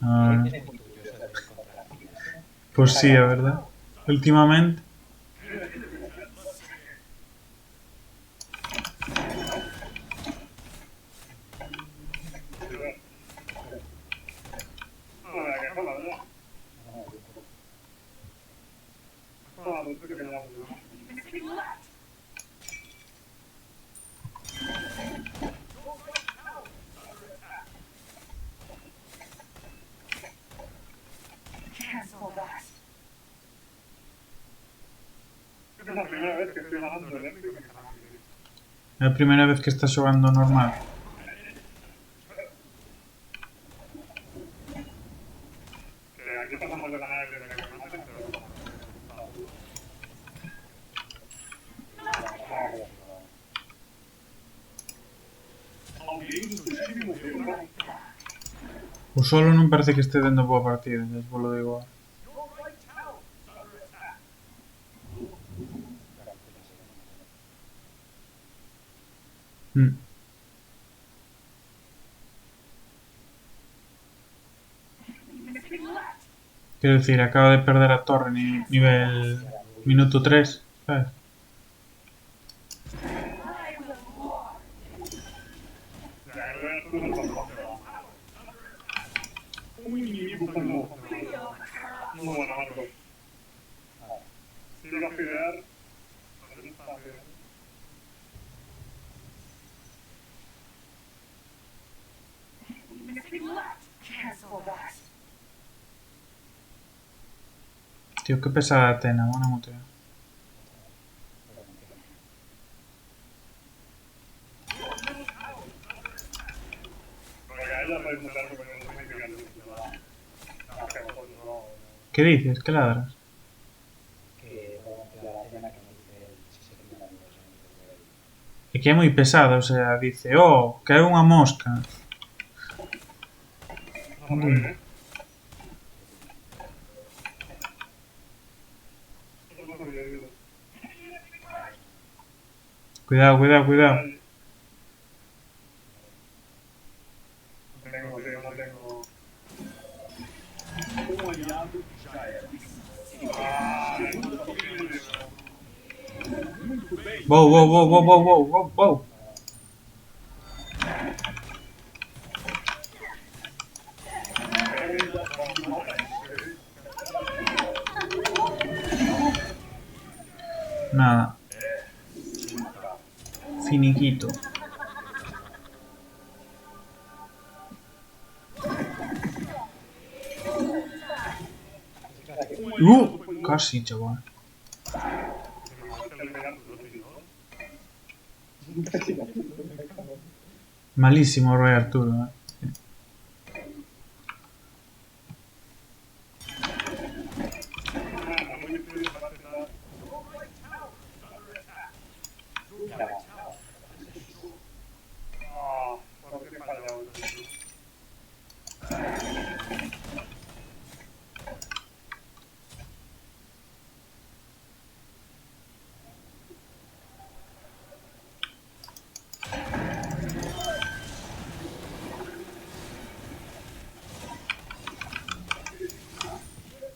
Ah, pues sí, la verdad. Últimamente. É a primeira vez que estás xogando normal. O solo non parece que este dando boa partida, xa vos lo digo. Quero dicir, acaba de perder a torre nivel minuto 3, sabes? Tío, qué pesada Atena, buena muteo. ¿Qué dices? ¿Qué ladras? É que é moi pesada, o sea, dice, oh, caeu unha mosca. Cuidado, cuidado, cuidado. Wow, wow, wow, wow, wow, wow, wow, wow. Nada. Finiquito. Casi, chaval. Malísimo Rey Arturo,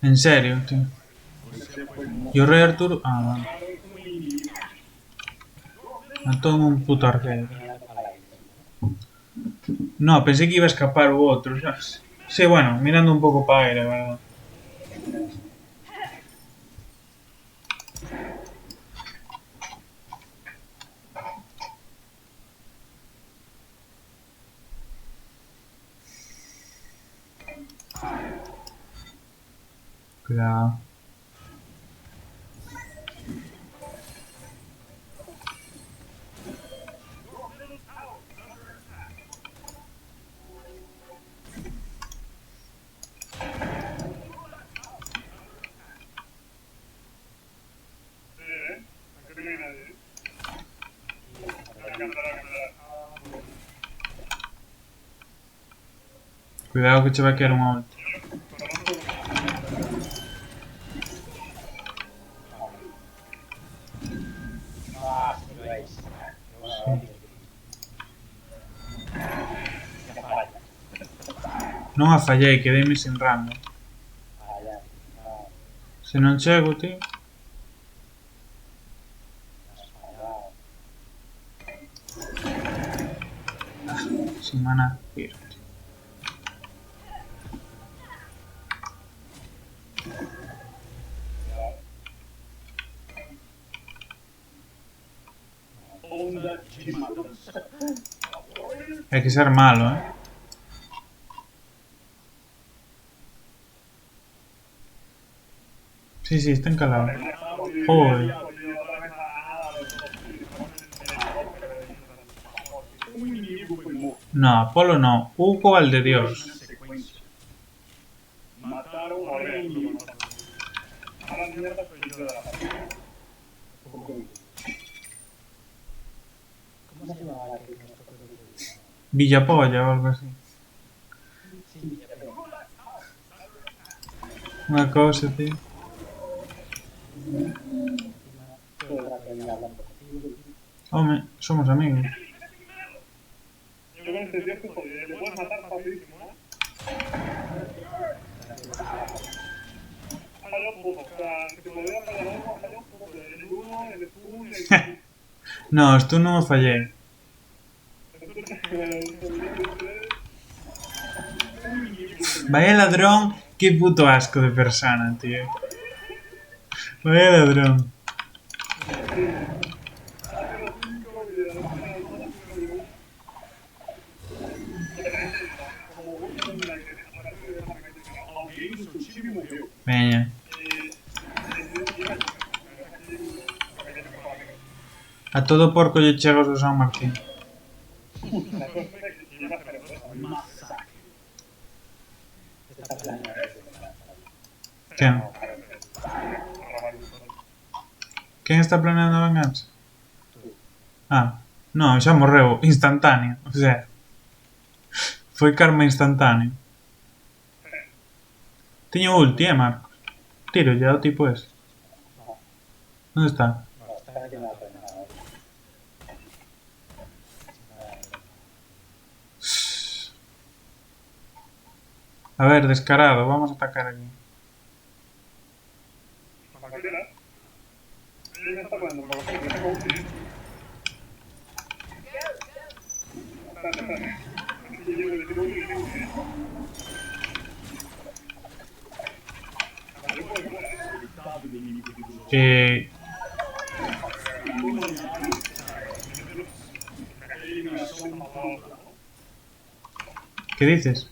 En serio, tío. ¿Y o Rey Arturo? Ah, vale. Mató un puto arquero. No, pensé que iba a escapar u otro, ¿sabes? Sí, bueno, mirando un poco para aire, ¿verdad? Cuidado. Cuidado que se va a quedar un ulti. Non a fallei, quedeime sin rango. Se non chego, tío. Sin maná, piro, tío. Hai que ser malo, eh. Sí, sí, está encalado. Joder. No, Apolo no. Hugo al de Dios. Villapolla o algo así. Una cosa, tío. Hombre, somos amigos. No, esto no me fallé. Vaya ladrón, qué puto asco de persona, tío. Vaya ladrón. Veña. A todo porco lle chegos do San Martín. Quen? Quen está planeando a venganza? Ah, non, xa morreu, instantáneo. O sea, foi karma instantáneo. Teño ulti, Marcos. Tiro ya o tipo ese. ¿Dónde está? A ver, descarado, vamos a atacar aquí. Eh... ¿Qué dices?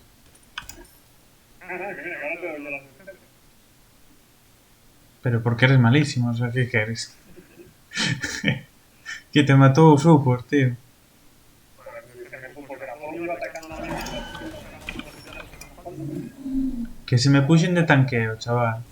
Pero porque eres malísimo, o sea, ¿qué quieres? Que te mató Super, tío. Que se me pushen de tanqueo, chaval.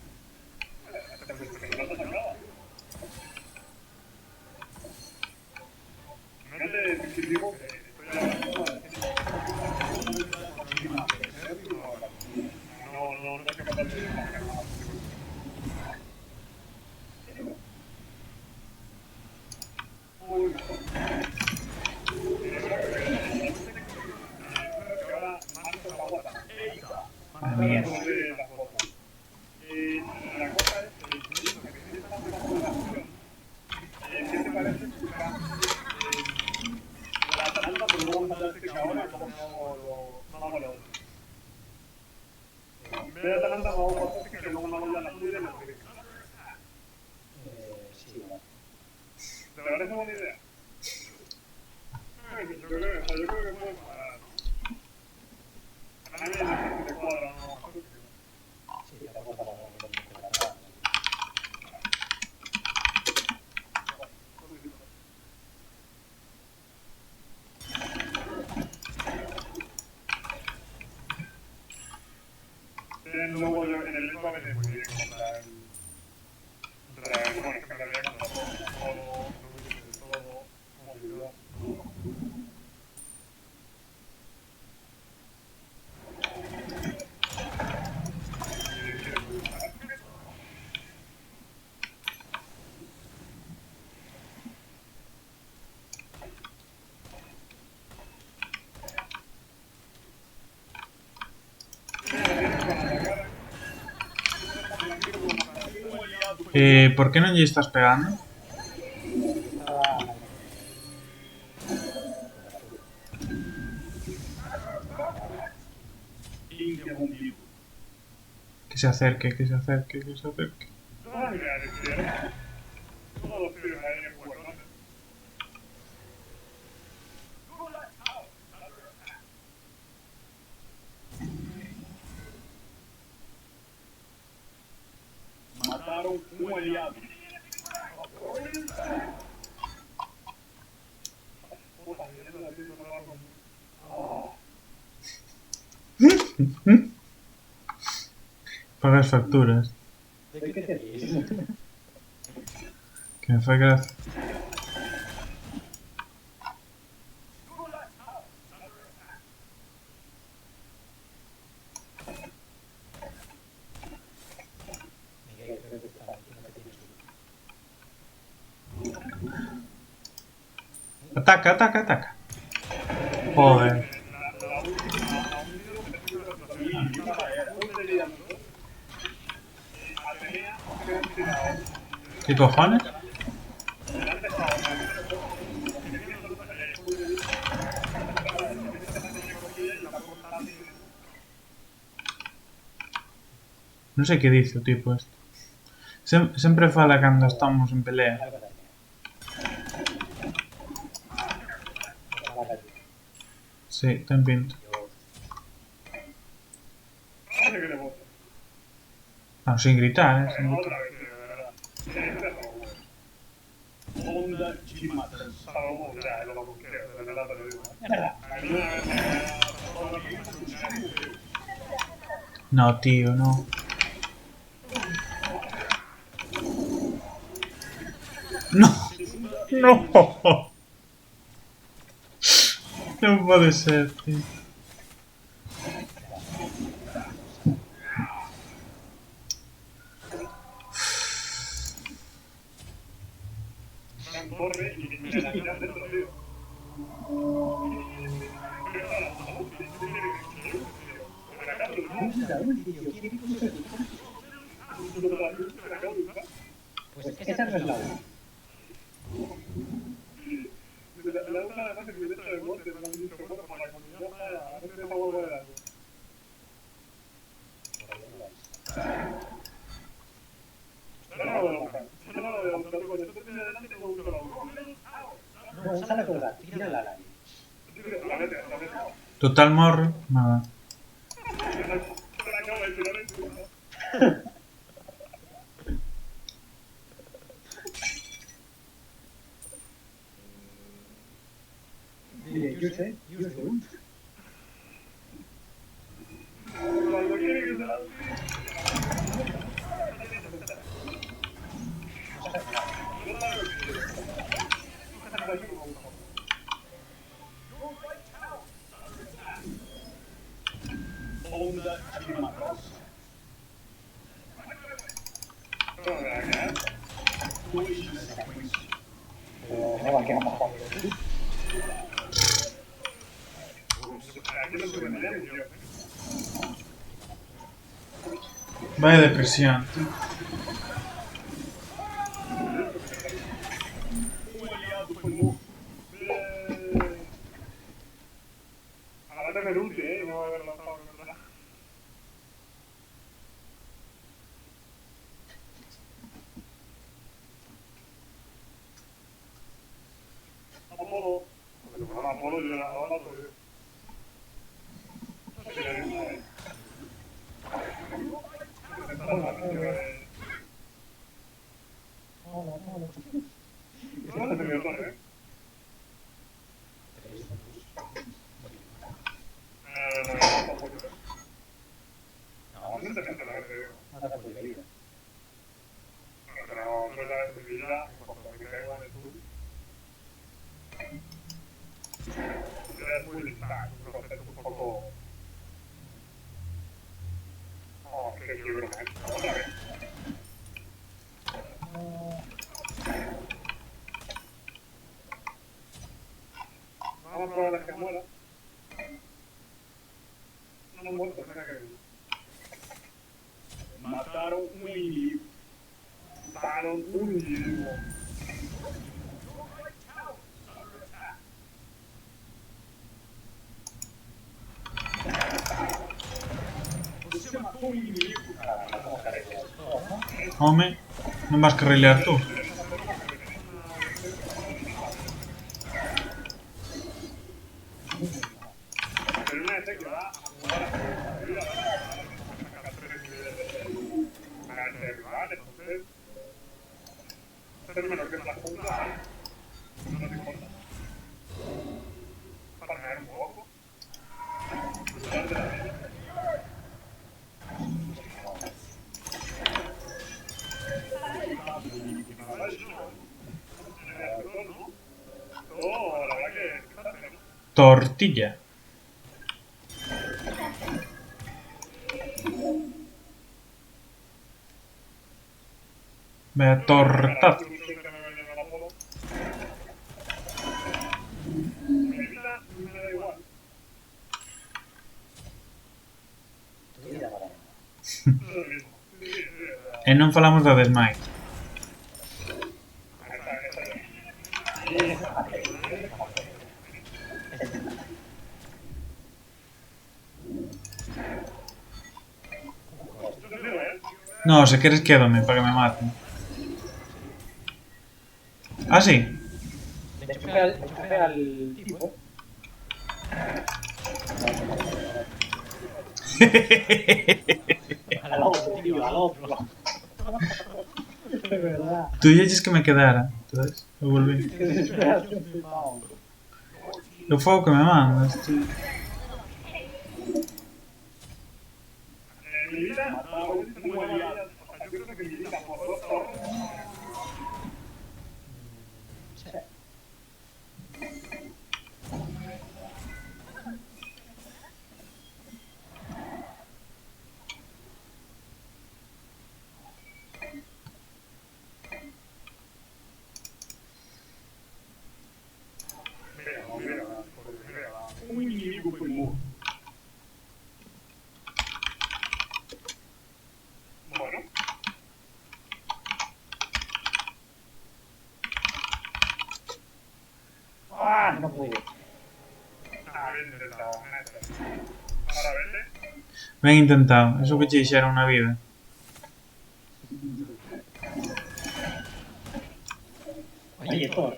La mierda. Por qué non lle estás pegando? Estaba Que se acerque, que se acerque, que se acerque. Mataron un aliado. Pagas facturas. ¿de qué te ríes? Que me fai gracia. Miguel, creo que está aquí, no te tienes tú. Ataca, ataca, ataca. Joder. ¿Qué cojones? Non sei que dice o tipo este. Sempre fala cando estamos en pelea. Algo da tenía. Ojalá que ayude. Sí, ten pinta. Dios. Non, sin gritar, sin gritar. Honda G-Master. Salomón, ya, lo busqué, de verdad te lo digo. Mierda. No, tío, no. No. No. Non pode ser, tío. Corre y me la quitas dentro, tío. Usa ulti, tío. ¿Quién usa ulti? Pues esa no es la ulti. La usa además en mi derecho de monte, me lo han dicho, bueno, para la comunidad, para hacer esa huelga de algo. Yo no lo veo buscar. Yo no lo veo buscar. Cuando yo te tenía delante, no busco la usa. No, úsala con la tírala al aire. La vete, la vete. Total morro. Nada. Se la acaba de tirar en tu. Dile, use the ult. Cuando quiere que se la Honda G-Master. Pero no va a quedar más rápido. Aquí no se me llama, tío. Vaya depresión, tío. Ahora te ulti, no va a haber lanzado en verdad. Apolo. Apolo yo la ahora pues. No te veo torre, No, no te sientes la que te digo. no te puedes ir. Pero no es la destruida, cuando me caigo en el sur. Es muy lista, es un concepto un poco. Oh, qué quiebro, maestro. Otra vez. Vamos a probar a que muera. No han muerto, mira que. Mataron un individuo. Mataron un individuo. Se mató un individuo. Home, non vas carrilear tú. Pero una vez que va a jugar a la vida, va a sacar 3 niveles de rival, entonces ser menos que la jungla no te importa. Para ganar un poco. Oh, la verdad que fíjate, ¿no? Tortilla. Vaya tortazo. Me da igual. Es lo mismo. E non falamos da Desmai. No, se queres quédame para que me maten. Ah, sí. Le enchufé al tipo. Al otro, tío, al otro. De verdad. Tú dices que me quedara. Entonces, me volví. Qué desesperación flipado. Lo fuego que me mandas, tío. En mi vida, tengo días, o sea, yo creo que mi vida por 2 torres. Mira, un inimigo primero. Bueno. ¡Ah! No pude. Bien intentado, ahora vete. Ben intentado. Eso que che dixeron na vida. Oye, Thor.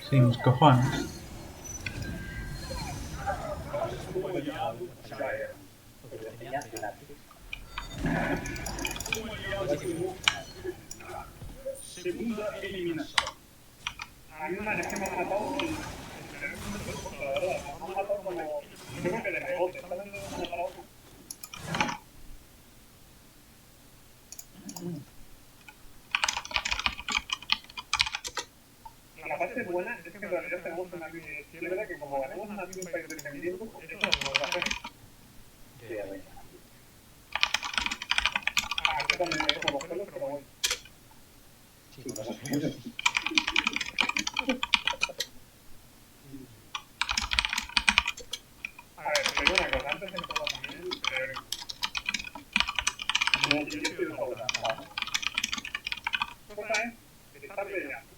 Sí, mis cojones. Segunda eliminación. A mí es que me ha matado. La verdad, me ha matado como. Yo creo que de rebote. Está dando una para otro. La parte buena es que en realidad tenemos una línea de izquierda que, como ganamos una línea de crecimiento, eso nos va a hacer. Aquí también me dejo los pelos, pero bueno. Sí, con los pelos. A ver, te digo una cosa, antes de empezar también, no, yo estoy de sobra. Cosa es estar peleando.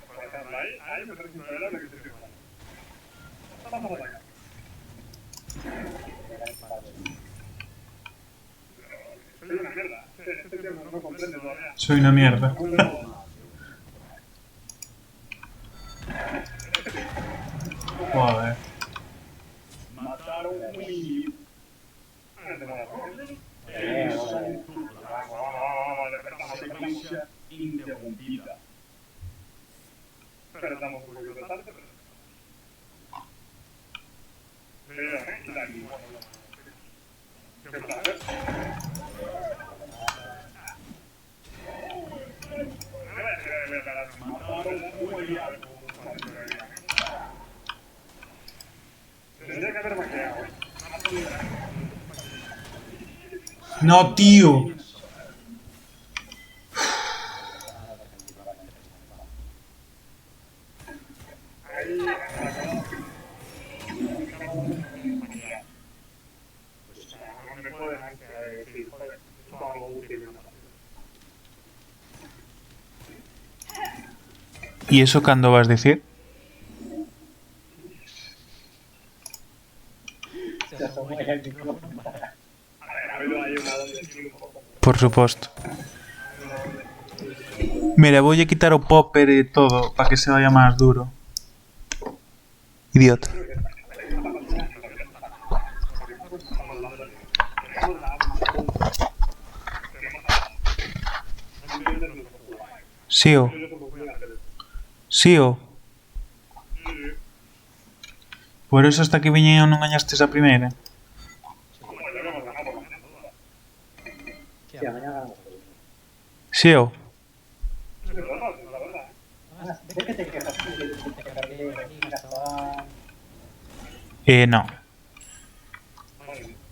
Por ejemplo, ahí me parece intolerable que se esté jugando. Vamos a atacar. Soy una mierda. Este tío no comprende todavía. Soy una mierda. Joder. Mataron un individuo. Secuencia interrumpida. Perdamos un poquito de tarde, pero... Qué placer. Mataron un aliado. Tendría que haber vaqueado. No, tío. ¿Y eso cuándo vas a decir? Se asomó ahí al micrófono. Ha habido ahí una doble kill un poco. Por supuesto. Mira, voy a quitar o popper y todo para que se vaya más duro. Idiota. Sí o. Sí o. Por eso hasta que viña non gañaste esa primeira. Sí, mañana vamos. Sí o. ¿De qué te quejas? Te cargué aquí, Gaspar. No.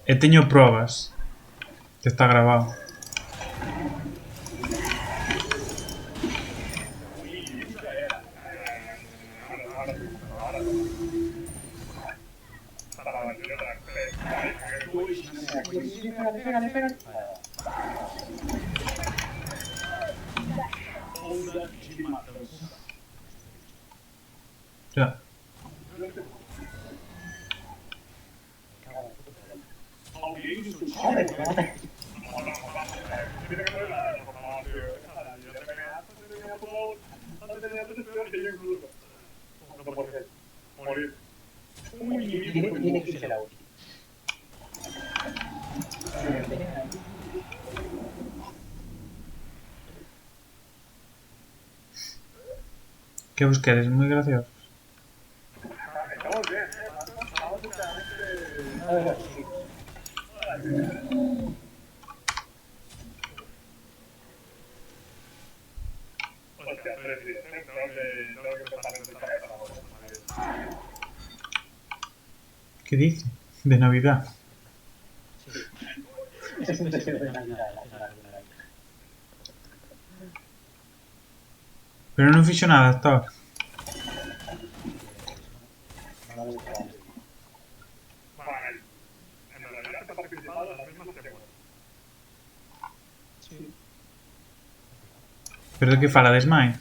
E teño probas. Que está grabado. Sí, pégale, pégale. Ya. Morir. Tiene que irse la ulti. Que vos queres? Moi gracioso. Estamos bien, estamos literalmente... Hostia, pero sí, tengo que empezar a empezar ahora. Que dice? De Navidad. Es un deseo de Navidad. Pero non fixo nada hasta ahora. Vale, en realidad he participado en las mismas que vos. Pero de que fala de Smite?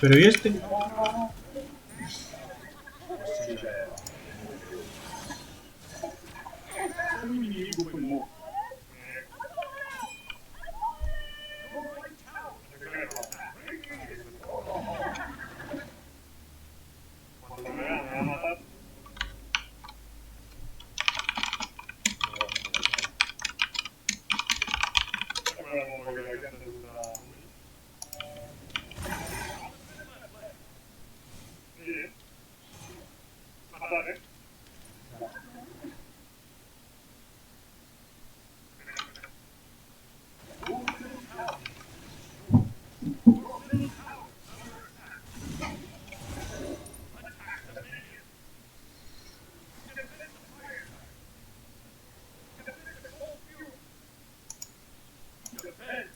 Pero ¿y este?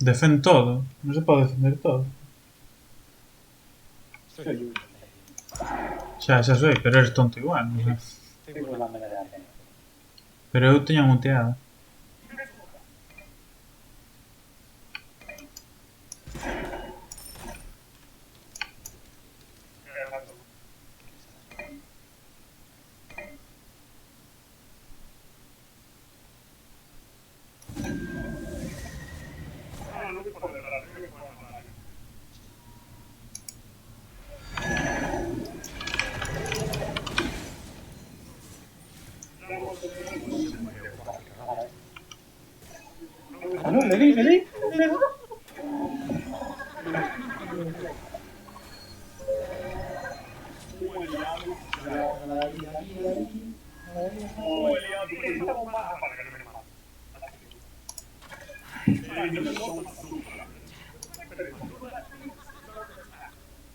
Defende todo. Non se pode defender todo. Xa sei, pero eres tonto igual. O sea. Pero eu teño muteado. Ah, no, le di.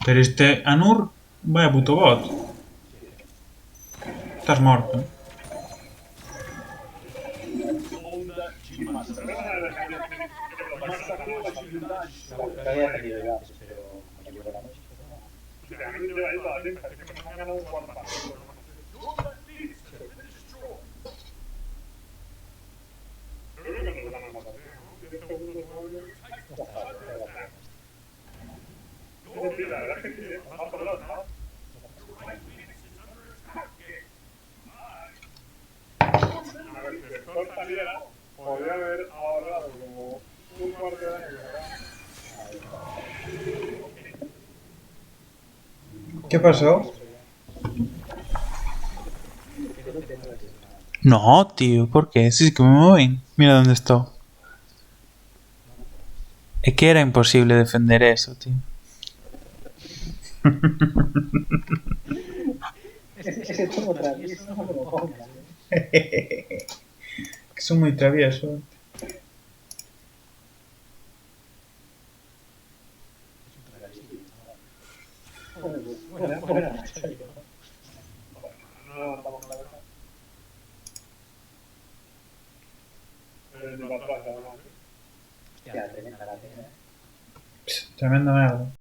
Pero este Anur, vaya puto bot. Estás muerto. Lo había salido yo antes, pero como llegó la noche, pues no. Podría haber ahorrado como un cuarto de año. ¿Qué pasó? No, tío, ¿por qué? Si es que me mueven. Mira dónde estoy. Es que era imposible defender eso, tío. Ese turbo travieso no me lo pongas, Que son muy traviesos. Buena racha, yo. No, estamos claros. Hostia, tremenda la pena, Tremenda mierda.